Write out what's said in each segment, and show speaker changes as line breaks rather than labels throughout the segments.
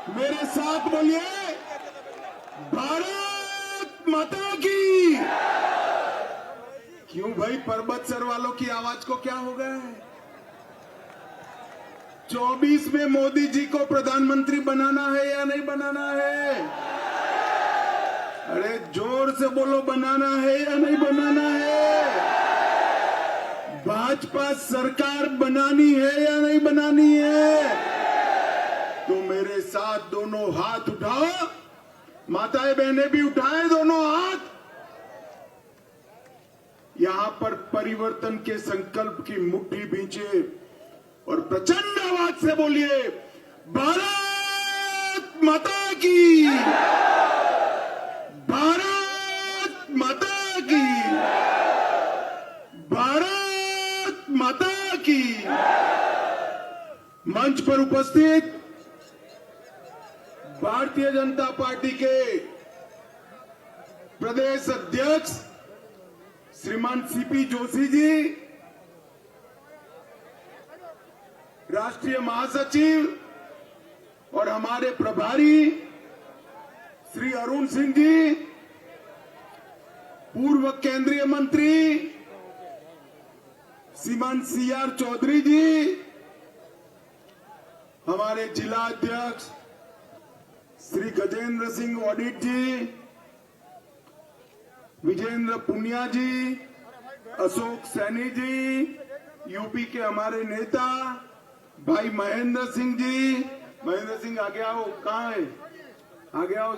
मेरे साथ बोलिए, भारत माता की। क्यों भाई, पर्वत सर वालों की आवाज को क्या हो गया है? 24 में मोदी जी को प्रधानमंत्री बनाना है या नहीं बनाना है? अरे जोर से बोलो, बनाना है या नहीं बनाना है? भाजपा सरकार बनानी है या नहीं बनानी है? तो मेरे साथ दोनों हाथ उठाओ, माताएं बहनें भी उठाएं दोनों हाथ। यहां पर परिवर्तन के संकल्प की मुट्ठी भींचे और प्रचंड आवाज से बोलिए, भारत माता की, भारत माता की, भारत माता की। मंच पर उपस्थित भारतीय जनता पार्टी के प्रदेश अध्यक्ष श्रीमान सीपी जोशी जी, राष्ट्रीय महासचिव और हमारे प्रभारी श्री अरुण सिंह जी, पूर्व केंद्रीय मंत्री श्रीमान सीआर चौधरी जी, हमारे जिला अध्यक्ष श्री गजेंद्र सिंह ऑडिट जी, विजेंद्र पुनिया जी, अशोक सैनी जी, यूपी के हमारे नेता भाई महेंद्र सिंह जी। महेंद्र सिंह आगे आओ, कहाँ है? आगे आओ।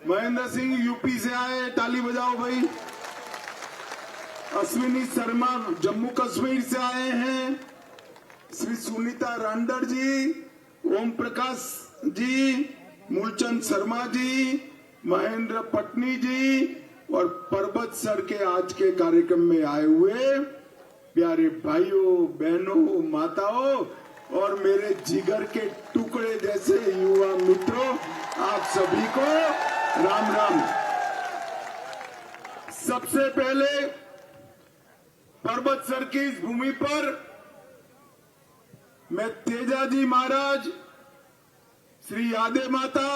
महेंद्र सिंह यूपी से आए, ताली बजाओ भाई। अश्विनी शर्मा जम्मू कश्मीर से आए हैं। श्री सुनीता रांडर जी, ओम प्रकाश जी, मूलचंद शर्मा जी, महेंद्र पटनी जी और पर्वत सर के आज के कार्यक्रम में आए हुए प्यारे भाइयों बहनों माताओं और मेरे जिगर के टुकड़े जैसे युवा मित्रों, आप सभी को राम राम। सबसे पहले पर्वत सर की इस भूमि पर मैं तेजाजी महाराज, श्री यादे माता,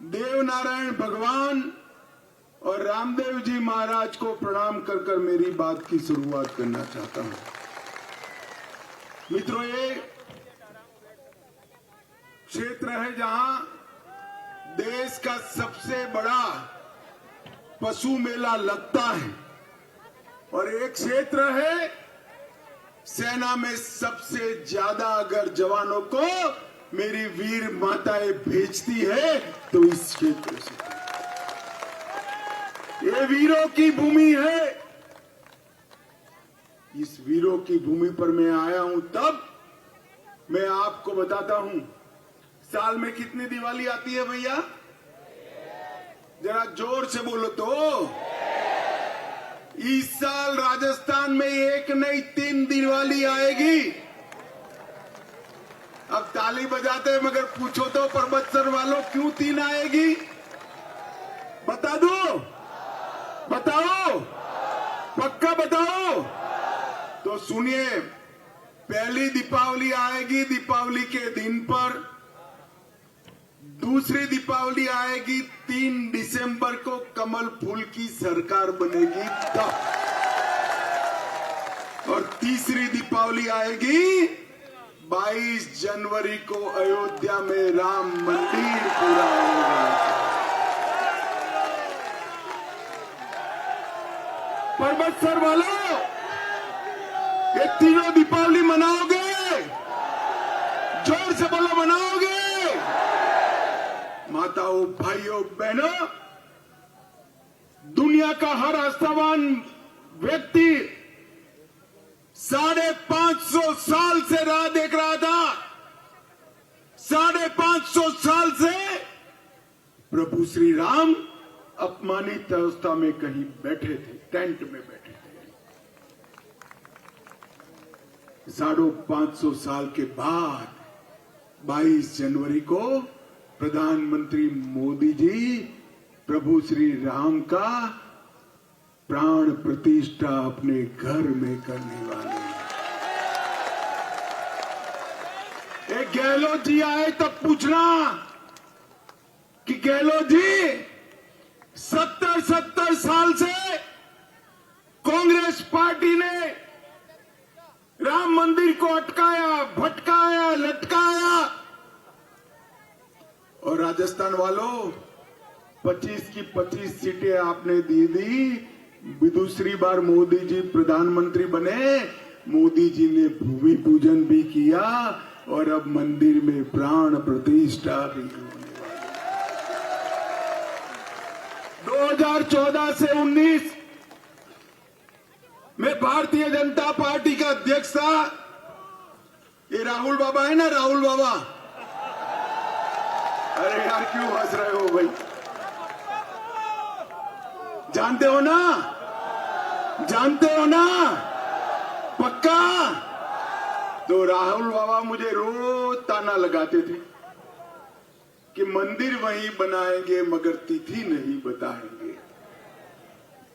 देव नारायण भगवान और रामदेव जी महाराज को प्रणाम कर कर मेरी बात की शुरुआत करना चाहता हूं। मित्रों, ये क्षेत्र है जहां देश का सबसे बड़ा पशु मेला लगता है और एक क्षेत्र है सेना में सबसे ज्यादा अगर जवानों को मेरी वीर माताएं भेजती है तो इस क्षेत्र से। ये वीरों की भूमि है। इस वीरों की भूमि पर मैं आया हूं। तब मैं आपको बताता हूं, साल में कितनी दिवाली आती है भैया? जरा जोर से बोलो तो। इस साल राजस्थान में एक नहीं 3 दिवाली आएगी। अब ताली बजाते हैं, मगर पूछो तो पर्वत सर वालों क्यों 3 आएगी? बता दो, बताओ, पक्का बताओ। तो सुनिए, पहली दीपावली आएगी दीपावली के दिन पर, दूसरी दीपावली आएगी 3 दिसंबर को, कमल फूल की सरकार बनेगी तब, और तीसरी दीपावली आएगी 22 जनवरी को, अयोध्या में राम मंदिर पूरा होगा। पर्वत सर वालों, ये तीनों दीपावली मनाओगे? जोर से बोलो, मनाओगे? माताओं, भाइयों, बहनों, दुनिया का हर आस्थावान व्यक्ति 550 साल से राह देख रहा था। 550 साल से प्रभु श्री राम अपमानित अवस्था में कहीं बैठे थे, टेंट में बैठे थे। 550 साल के बाद 22 जनवरी को प्रधानमंत्री मोदी जी प्रभु श्री राम का प्राण प्रतिष्ठा अपने घर में करने वाले हैं। एक गहलोत जी आए तब पूछना गहलोत जी 70 साल से कांग्रेस पार्टी ने राम मंदिर को अटकाया, भटकाया, लटकाया, और राजस्थान वालों 25 की 25 सीटें आपने दी। दूसरी बार मोदी जी प्रधानमंत्री बने, मोदी जी ने भूमि पूजन भी किया और अब मंदिर में प्राण प्रतिष्ठा भी होने वाली। 2014 से 19 में भारतीय जनता पार्टी का अध्यक्ष था। ये राहुल बाबा है ना, राहुल बाबा। अरे यार क्यों हंस रहे हो भाई? जानते हो ना, जानते हो ना पक्का? तो राहुल बाबा मुझे रोज ताना लगाते थे कि मंदिर वहीं बनाएंगे मगर तिथि नहीं बताएंगे।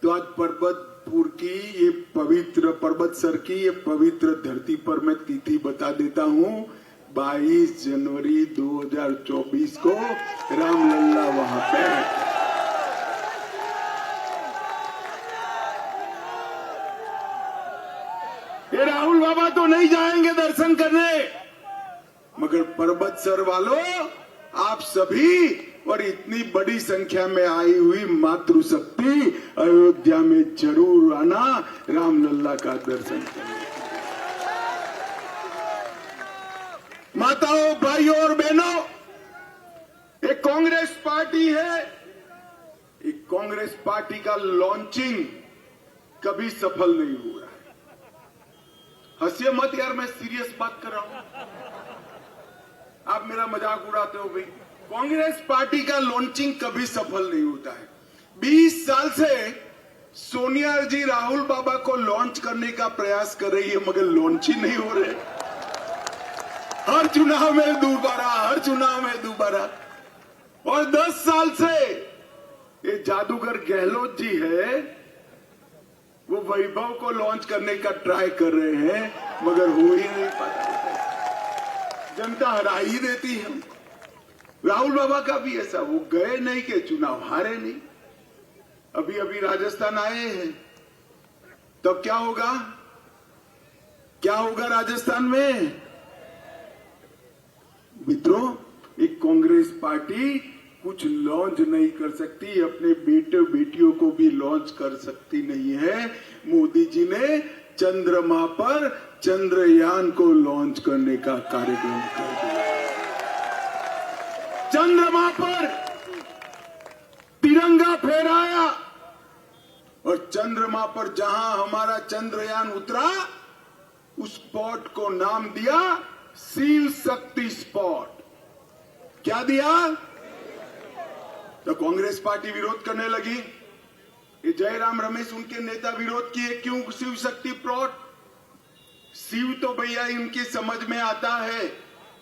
तो आज पर्वतपुर की ये पवित्र पर्वतसर की ये पवित्र धरती पर मैं तिथि बता देता हूं। 22 जनवरी 2024 को रामलला वहां पे। ये राहुल बाबा तो नहीं जाएंगे दर्शन करने, मगर पर्वतसर वालों आप सभी और इतनी बड़ी संख्या में आई हुई मातृशक्ति अयोध्या में जरूर आना रामलला का दर्शन करने। माताओं, भाइयों और बहनों, एक कांग्रेस पार्टी है, एक कांग्रेस पार्टी का लॉन्चिंग कभी सफल नहीं हुआ है। हंसिए मत यार, मैं सीरियस बात कर रहा हूं, आप मेरा मजाक उड़ाते हो भाई। कांग्रेस पार्टी का लॉन्चिंग कभी सफल नहीं होता है। 20 साल से सोनिया जी राहुल बाबा को लॉन्च करने का प्रयास कर रही है, मगर लॉन्च ही नहीं हो रहे। हर चुनाव में दोबारा, हर चुनाव में दोबारा। और 10 साल से ये जादूगर गहलोत जी है, वो वैभव को लॉन्च करने का ट्राई कर रहे हैं, मगर हो ही नहीं पाता। जनता हरा ही देती है। राहुल बाबा का भी ऐसा, वो गए नहीं के चुनाव हारे नहीं। अभी अभी राजस्थान आए हैं, तो क्या होगा, क्या होगा राजस्थान में? मित्रों, एक कांग्रेस पार्टी कुछ लॉन्च नहीं कर सकती, अपने बेटे बेटियों को भी लॉन्च कर सकती नहीं है। मोदी जी ने चंद्रमा पर चंद्रयान को लॉन्च करने का कार्यक्रम कर दिया। चंद्रमा पर तिरंगा फहराया और चंद्रमा पर जहां हमारा चंद्रयान उतरा, उस स्पॉट को नाम दिया शिव शक्ति स्पॉट। क्या दिया? तो कांग्रेस पार्टी विरोध करने लगी। ये जयराम रमेश उनके नेता विरोध किए, क्यों शिव शक्ति प्लॉट? शिव तो भैया इनकी समझ में आता है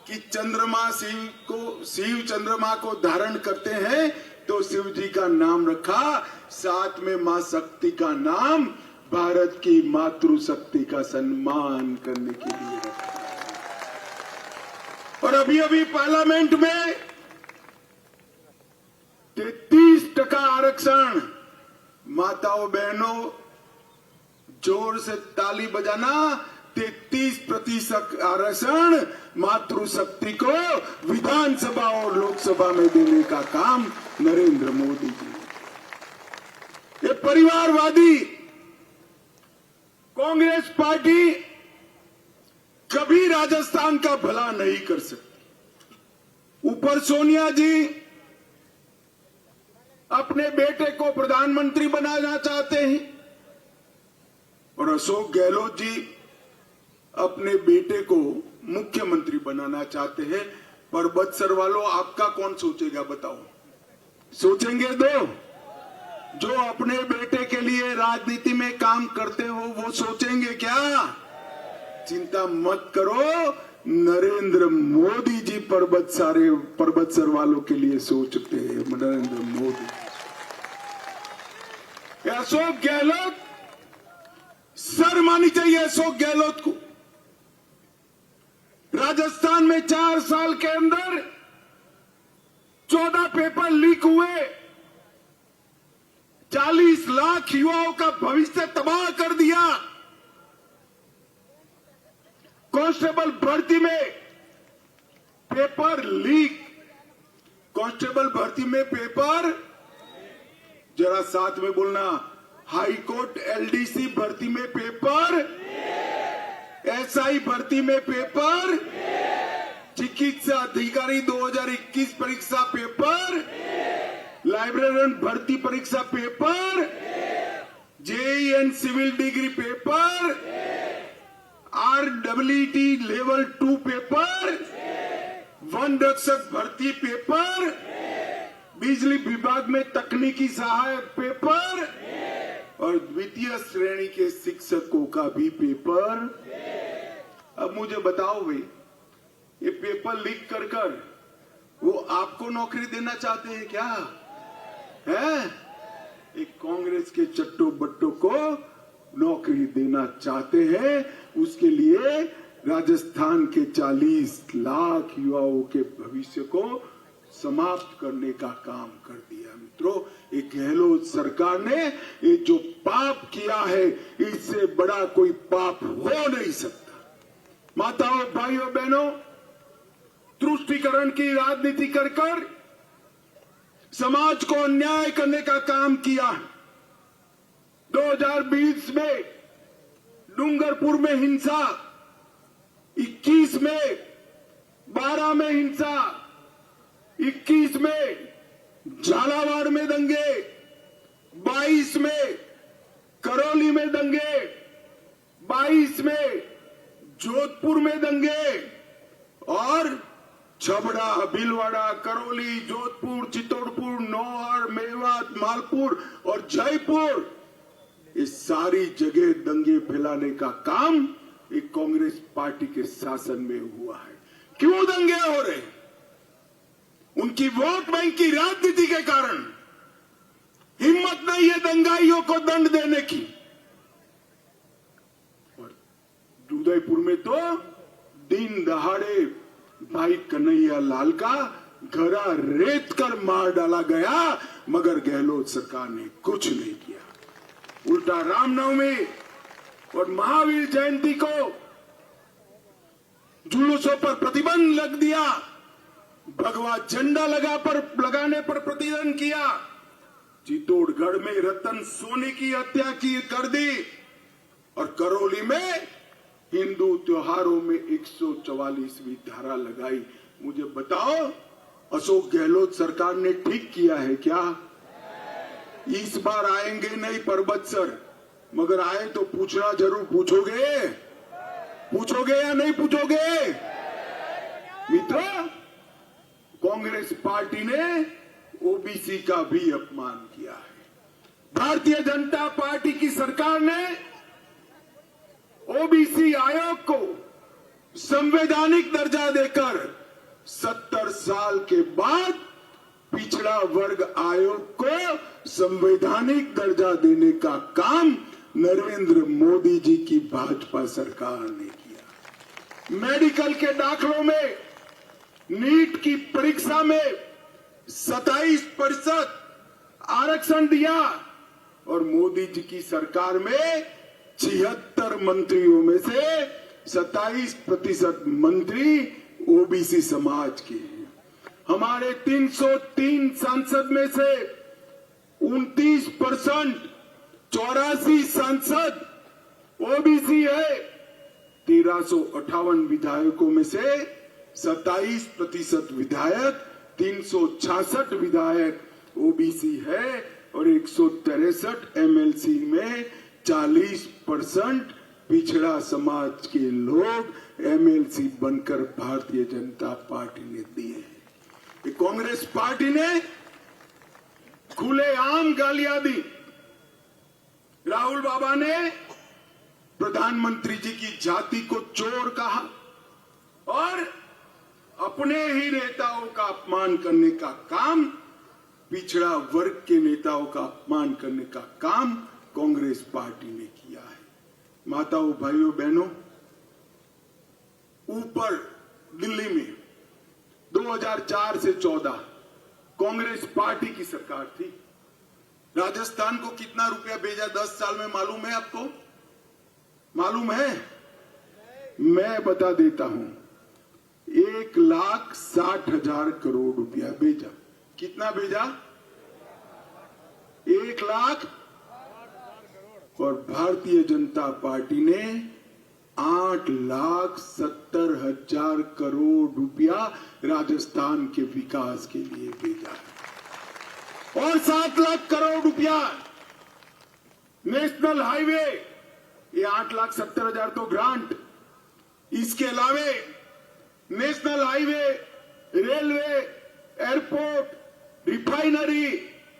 कि चंद्रमा शिव चंद्रमा को धारण करते हैं, तो शिव जी का नाम रखा, साथ में मां शक्ति का नाम, भारत की मातृशक्ति का सम्मान करने के लिए रखा। और अभी अभी पार्लियामेंट में 33% आरक्षण। माताओं बहनों, जोर से ताली बजाना। 33% आरक्षण मातृशक्ति को विधानसभा और लोकसभा में देने का काम नरेंद्र मोदी जी। ये परिवारवादी कांग्रेस पार्टी कभी राजस्थान का भला नहीं कर सकती। ऊपर सोनिया जी अपने बेटे को प्रधानमंत्री बनाना चाहते हैं और अशोक गहलोत जी अपने बेटे को मुख्यमंत्री बनाना चाहते हैं। पर्वतसर वालों, आपका कौन सोचेगा बताओ? सोचेंगे दो जो अपने बेटे के लिए राजनीति में काम करते हो, वो सोचेंगे क्या? चिंता मत करो, नरेंद्र मोदी जी पर्वतसर वालों के लिए सोचते हैं। नरेंद्र मोदी, अशोक गहलोत, सर मानी चाहिए अशोक गहलोत को। राजस्थान में 4 साल के अंदर ज्यादा पेपर लीक हुए, 40 लाख युवाओं का भविष्य तबाह कर दिया। कांस्टेबल भर्ती में पेपर लीक, कांस्टेबल भर्ती में पेपर, जरा साथ में बोलना, हाई कोर्ट एलडीसी भर्ती में पेपर, एसआई भर्ती में पेपर, चिकित्सा अधिकारी 2021 परीक्षा पेपर, लाइब्रेरियन भर्ती परीक्षा paper, JEE and civil degree paper, RWT level 2 paper, वन रक्षक भर्ती पेपर, बिजली विभाग में तकनीकी सहायक पेपर और द्वितीय श्रेणी के शिक्षकों का भी पेपर। अब मुझे बताओ भाई, ये पेपर लीक कर कर वो आपको नौकरी देना चाहते हैं क्या? है एक कांग्रेस के चट्टो बट्टो को नौकरी देना चाहते हैं। उसके लिए राजस्थान के 40 लाख युवाओं के भविष्य को समाप्त करने का काम कर दिया। मित्रों, ये गहलोत सरकार ने ये जो पाप किया है, इससे बड़ा कोई पाप हो नहीं सकता। माताओं, भाइयों, बहनों, तुष्टीकरण की राजनीति कर कर समाज को अन्याय करने का काम किया। 2020 में डूंगरपुर में हिंसा, 21 में 12 में हिंसा, 21 में झालावाड़ में दंगे, 22 में करौली में दंगे, 22 में जोधपुर में दंगे और छबड़ा, भीलवाड़ा, करौली, जोधपुर, चित्तौड़पुर, नौहर, मेवात, मालपुर और जयपुर, इस सारी जगह दंगे फैलाने का काम एक कांग्रेस पार्टी के शासन में हुआ है। क्यों दंगे हो रहे? उनकी वोट बैंक की राजनीति के कारण। हिम्मत नहीं है दंगाइयों को दंड देने की। और उदयपुर में तो दिन दहाड़े भाई कन्हैया लाल का घड़ा रेत कर मार डाला गया, मगर गहलोत सरकार ने कुछ नहीं किया। उल्टा रामनवमी और महावीर जयंती को जुलूसों पर प्रतिबंध लग दिया, भगवा झंडा लगाने पर प्रतिबंध किया, चित्तौड़गढ़ में रतन सोनी की हत्या कर दी और करौली में हिंदू त्योहारों में 144वीं धारा लगाई। मुझे बताओ, अशोक गहलोत सरकार ने ठीक किया है क्या? इस बार आएंगे नहीं परबत सर, मगर आए तो पूछना जरूर। पूछोगे या नहीं पूछोगे? मित्रों, कांग्रेस पार्टी ने ओबीसी का भी अपमान किया है। भारतीय जनता पार्टी की सरकार ने ओबीसी आयोग को संवैधानिक दर्जा देकर 70 साल के बाद पिछड़ा वर्ग आयोग को संवैधानिक दर्जा देने का काम नरेंद्र मोदी जी की भाजपा सरकार ने किया। मेडिकल के दाखलों में, नीट की परीक्षा में 27% आरक्षण दिया और मोदी जी की सरकार में 76 मंत्रियों में से 27% मंत्री ओबीसी समाज के हैं। हमारे 303 सांसद में से 29%, 84 सांसद ओबीसी है। 1358 विधायकों में से 27% विधायक, 366 विधायक ओबीसी है और 163 एमएलसी में 40% पिछड़ा समाज के लोग एमएलसी बनकर भारतीय जनता पार्टी ने दिए हैं। कांग्रेस पार्टी ने खुलेआम गालियां दी। राहुल बाबा ने प्रधानमंत्री जी की जाति को चोर कहा और अपने ही नेताओं का अपमान करने का काम, पिछड़ा वर्ग के नेताओं का अपमान करने का काम कांग्रेस पार्टी ने किया है। माताओं, भाइयों, बहनों, ऊपर दिल्ली में 2004 से 14 कांग्रेस पार्टी की सरकार थी। राजस्थान को कितना रुपया भेजा 10 साल में मालूम है आपको? मालूम है? मैं बता देता हूं, 1,60,000 करोड़ रुपया भेजा। कितना भेजा? 1,00,000। और भारतीय जनता पार्टी ने 8,70,000 करोड़ रुपया राजस्थान के विकास के लिए भेजा है। और 7 लाख करोड़ रुपया नेशनल हाईवे, ये 8,70,000 तो ग्रांट। इसके अलावे national highway, railway, airport, refinery,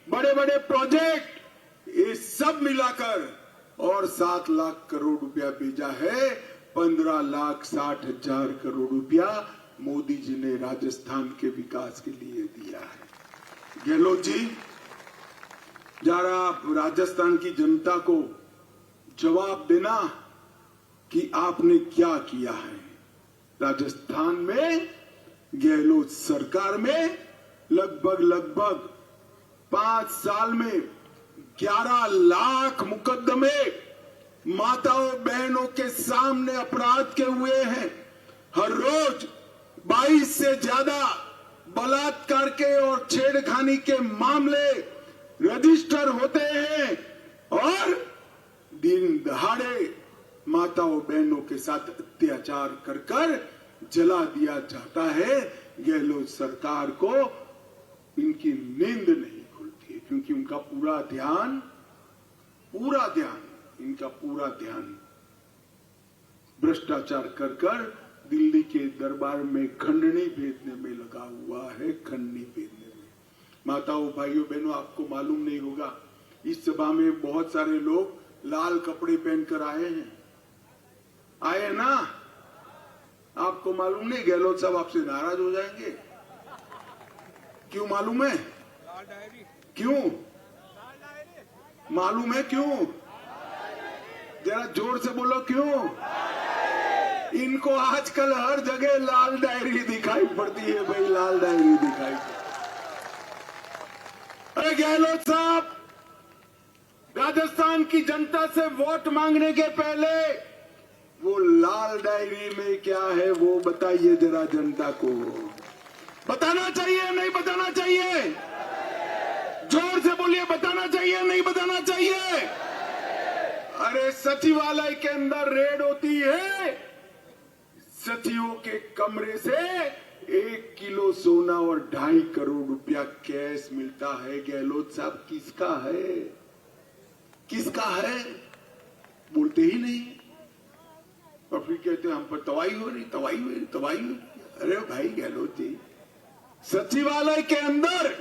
बड़े बड़े प्रोजेक्ट, ये सब मिलाकर और 7 लाख करोड़ रुपया भेजा है। 15,60,000 करोड़ रुपया मोदी जी ने राजस्थान के विकास के लिए दिया है। गहलोत जी, जरा राजस्थान की जनता को जवाब देना कि आपने क्या किया है। राजस्थान में गहलोत सरकार में लगभग 5 साल में 11 लाख मुकदमे माताओं बहनों के सामने अपराध के हुए हैं। हर रोज 22 से ज्यादा बलात्कार के और छेड़खानी के मामले रजिस्टर होते हैं और दिन दहाड़े माताओं बहनों के साथ अत्याचार कर जला दिया जाता है। गहलोत सरकार को इनकी नींद नहीं खुलती है, क्योंकि उनका पूरा ध्यान इनका पूरा ध्यान भ्रष्टाचार कर दिल्ली के दरबार में खंडनी भेजने में लगा हुआ है। खंडनी भेजने में, माताओं भाइयों बहनों, आपको मालूम नहीं होगा, इस सभा में बहुत सारे लोग लाल कपड़े पहनकर आए हैं ना? आपको मालूम नहीं? गहलोत साहब आपसे नाराज हो जाएंगे। क्यों मालूम है? क्यों मालूम है? क्यों? जरा जोर से बोलो, क्यों? इनको आजकल हर जगह लाल डायरी दिखाई पड़ती है भाई, लाल डायरी दिखाई पड़ती। अरे गहलोत साहब, राजस्थान की जनता से वोट मांगने के पहले वो लाल डायरी में क्या है वो बताइए जरा जनता को। बताना चाहिए नहीं बताना चाहिए? जोर से बोलिए, बताना चाहिए नहीं बताना चाहिए? अरे सचिवालय के अंदर रेड होती है, सचिवों के कमरे से 1 किलो सोना और 2.5 करोड़ रुपया कैश मिलता है। गहलोत साहब, किसका है? किसका है? बोलते ही नहीं और फिर कहते हैं हम पर तवाई हो रही, तवाई हो रही, तवाई हो रही। अरे भाई गहलोत जी, सचिवालय के अंदर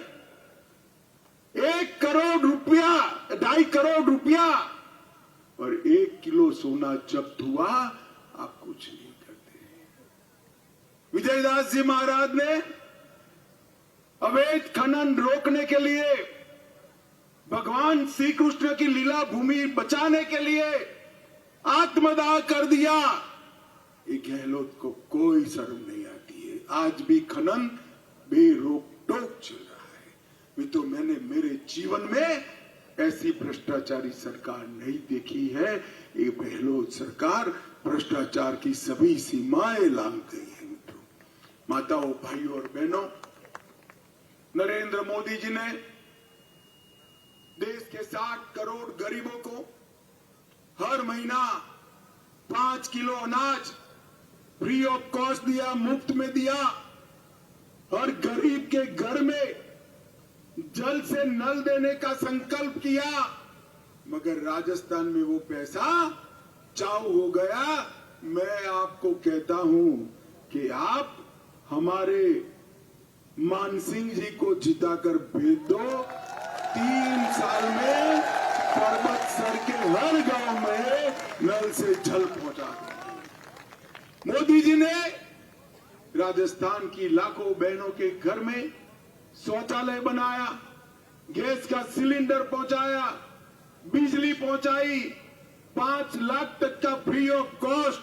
1 करोड़ रुपया, 2.5 करोड़ रुपया और 1 किलो सोना जब्त हुआ, आप कुछ नहीं करते। विजयदास जी महाराज ने अवैध खनन रोकने के लिए, भगवान श्री कृष्ण की लीला भूमि बचाने के लिए आत्मदाह कर दिया। ये गहलोत को कोई शर्म नहीं आती है। आज भी खनन बेरोक टोक चल रहा है। तो मैंने मेरे जीवन में ऐसी भ्रष्टाचारी सरकार नहीं देखी है। ये गहलोत सरकार भ्रष्टाचार की सभी सीमाएं लांघ गई है। माताओं भाइयों और बहनों, नरेंद्र मोदी जी ने देश के 60 करोड़ गरीबों को हर महीना 5 किलो अनाज फ्री ऑफ कॉस्ट दिया, मुफ्त में दिया। हर गरीब के घर में जल से नल देने का संकल्प किया, मगर राजस्थान में वो पैसा चाऊ हो गया। मैं आपको कहता हूं कि आप हमारे मान सिंह जी को जिताकर भेज दो। 3 साल में पर्वत सर के हर गांव में नल से जल पहुंचा देंगे। मोदी जी ने राजस्थान की लाखों बहनों के घर में शौचालय बनाया, गैस का सिलेंडर पहुंचाया, बिजली पहुंचाई, 5 लाख तक का फ्री ऑफ कॉस्ट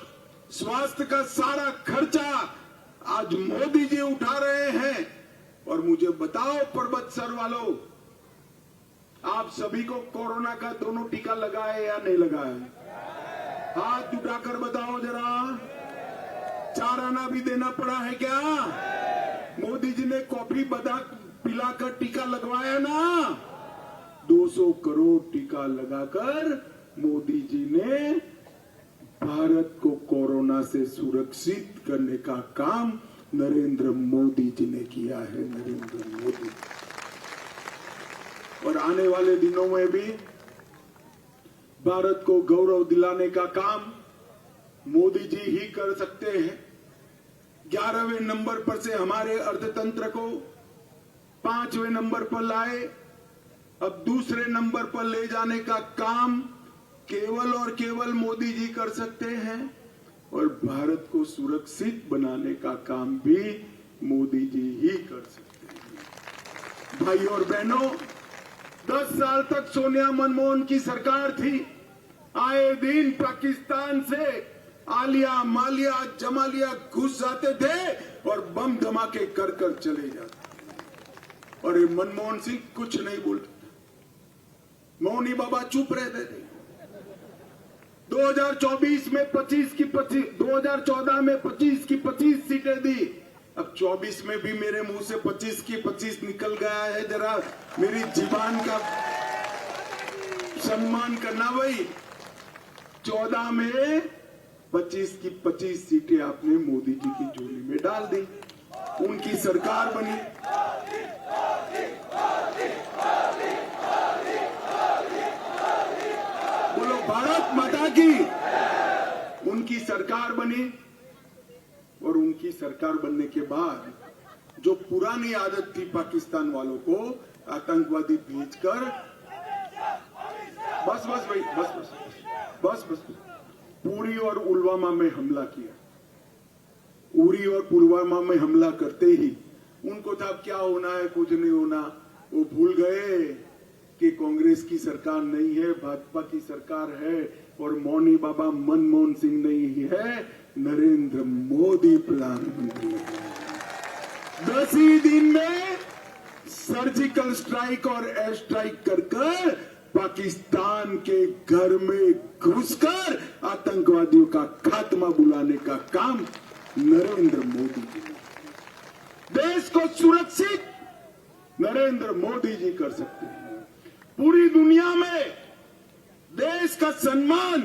स्वास्थ्य का सारा खर्चा आज मोदी जी उठा रहे हैं। और मुझे बताओ पर्वतसर वालों, आप सभी को कोरोना का दोनों टीका लगा है या नहीं लगा है? हाथ उठाकर बताओ जरा। 4 आना भी देना पड़ा है क्या? मोदी जी ने कॉफी पिलाकर टीका लगवाया ना? 200 करोड़ टीका लगाकर मोदी जी ने भारत को कोरोना से सुरक्षित करने का काम नरेंद्र मोदी जी ने किया है। नरेंद्र मोदी। और आने वाले दिनों में भी भारत को गौरव दिलाने का काम मोदी जी ही कर सकते हैं। 11वें नंबर पर से हमारे अर्थतंत्र को 5वें नंबर पर लाए। अब दूसरे नंबर पर ले जाने का काम केवल और केवल मोदी जी कर सकते हैं और भारत को सुरक्षित बनाने का काम भी मोदी जी ही कर सकते हैं। भाई और बहनों, 10 साल तक सोनिया मनमोहन की सरकार थी। आए दिन पाकिस्तान से आलिया मालिया जमालिया घुस जाते थे और बम धमाके कर कर चले जाते। और ये मनमोहन सिंह कुछ नहीं बोलते, मौनी बाबा चुप रहते थे। 2024 में 25 की 25, 2014 में 25 की 25 सीटें दी। अब 24 में भी मेरे मुंह से 25 की 25 निकल गया है। जरा मेरी जीवान का सम्मान करना भाई। 14 में 25 की 25 सीटें आपने मोदी जी की झोली में डाल दी। उनकी सरकार बनी। बोलो भारत माता की। उनकी सरकार बनी और उनकी सरकार बनने के बाद जो पुरानी आदत थी पाकिस्तान वालों को आतंकवादी भेजकर, बस बस भाई बस बस बस बस उरी और पुलवामा में हमला किया। उरी और पुलवामा में हमला करते ही उनको था क्या होना है, कुछ नहीं होना। वो भूल गए कि कांग्रेस की सरकार नहीं है, भाजपा की सरकार है और मौनी बाबा मनमोहन सिंह नहीं है, नरेंद्र मोदी प्रधानमंत्री है। 10 ही दिन में सर्जिकल स्ट्राइक और एयर स्ट्राइक कर पाकिस्तान के घर में घुसकर आतंकवादियों का खात्मा बुलाने का काम नरेंद्र मोदी जी ने। देश को सुरक्षित नरेंद्र मोदी जी कर सकते हैं। पूरी दुनिया में देश का सम्मान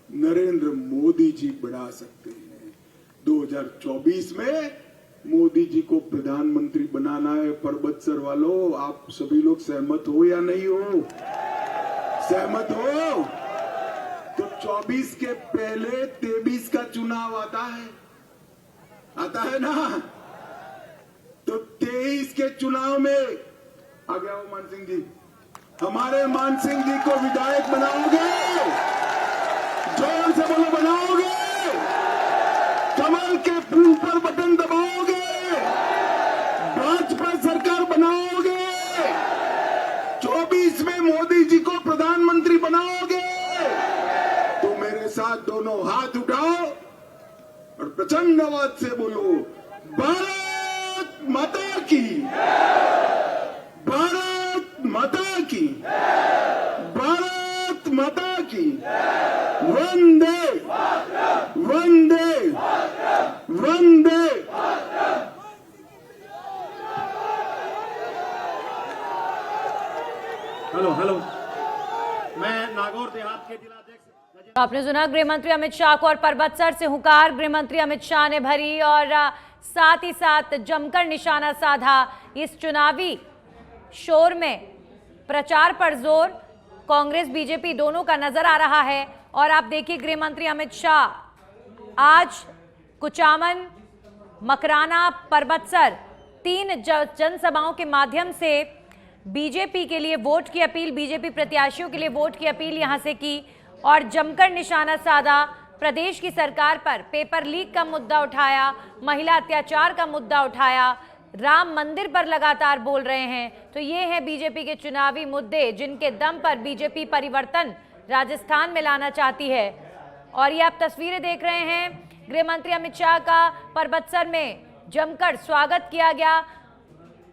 नरेंद्र मोदी जी बढ़ा सकते हैं। 2024 में मोदी जी को प्रधानमंत्री बनाना है। पर्वतसर वालों, आप सभी लोग सहमत हो या नहीं हो? सहमत हो? तो 24 के पहले 23 का चुनाव आता है ना? तो 23 के चुनाव में आ गया हो मान सिंह जी, हमारे मान सिंह जी को विधायक बनाओगे? जोर से बोलो, बनाओगे? कमल के ऊपर बटन दबाओगे? भाजपा सरकार बनाओगे? 24 में मोदी जी को प्रधानमंत्री बनाओगे? तो मेरे साथ दोनों हाथ उठाओ और प्रचंड आवाज से बोलो, भारत माता की, भारत माता की, भारत माता की, वंदे वंदे वंदे।
हेलो हेलो, मैं नागौर देहात के जिलाध्यक्ष।
आपने सुना गृह मंत्री अमित शाह को और पर्वतसर से हुंकार गृह मंत्री अमित शाह ने भरी और साथ ही साथ जमकर निशाना साधा। इस चुनावी शोर में प्रचार पर जोर कांग्रेस बीजेपी दोनों का नजर आ रहा है। और आप देखिए गृह मंत्री अमित शाह आज कुचामन, मकराना, पर्वतसर 3 जनसभाओं के माध्यम से बीजेपी के लिए वोट की अपील, बीजेपी प्रत्याशियों के लिए वोट की अपील यहां से की और जमकर निशाना साधा। प्रदेश की सरकार पर पेपर लीक का मुद्दा उठाया, महिला अत्याचार का मुद्दा उठाया, राम मंदिर पर लगातार बोल रहे हैं। तो ये है बीजेपी के चुनावी मुद्दे जिनके दम पर बीजेपी परिवर्तन राजस्थान में लाना चाहती है। और ये आप तस्वीरें देख रहे हैं, गृह मंत्री अमित शाह का पर्वतसर में जमकर स्वागत किया गया।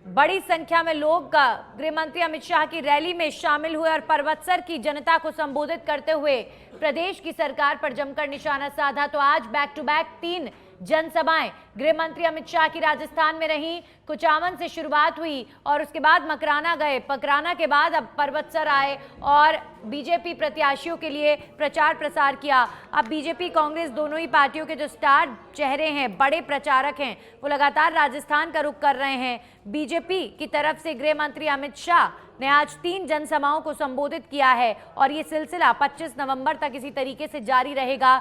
बड़ी संख्या में लोग गृह मंत्री अमित शाह की रैली में शामिल हुए और परबतसर की जनता को संबोधित करते हुए प्रदेश की सरकार पर जमकर निशाना साधा। तो आज बैक टू बैक 3 जनसभाएं गृह मंत्री अमित शाह की राजस्थान में रही। कुचामन से शुरुआत हुई और उसके बाद मकराना गए, मकराना के बाद अब परबतसर आए और बीजेपी प्रत्याशियों के लिए प्रचार प्रसार किया। अब बीजेपी कांग्रेस दोनों ही पार्टियों के जो स्टार चेहरे हैं, बड़े प्रचारक हैं, वो लगातार राजस्थान का रुख कर रहे हैं। बीजेपी की तरफ से गृह मंत्री अमित शाह ने आज 3 जनसभाओं को संबोधित किया है और ये सिलसिला 25 नवंबर तक इसी तरीके से जारी रहेगा।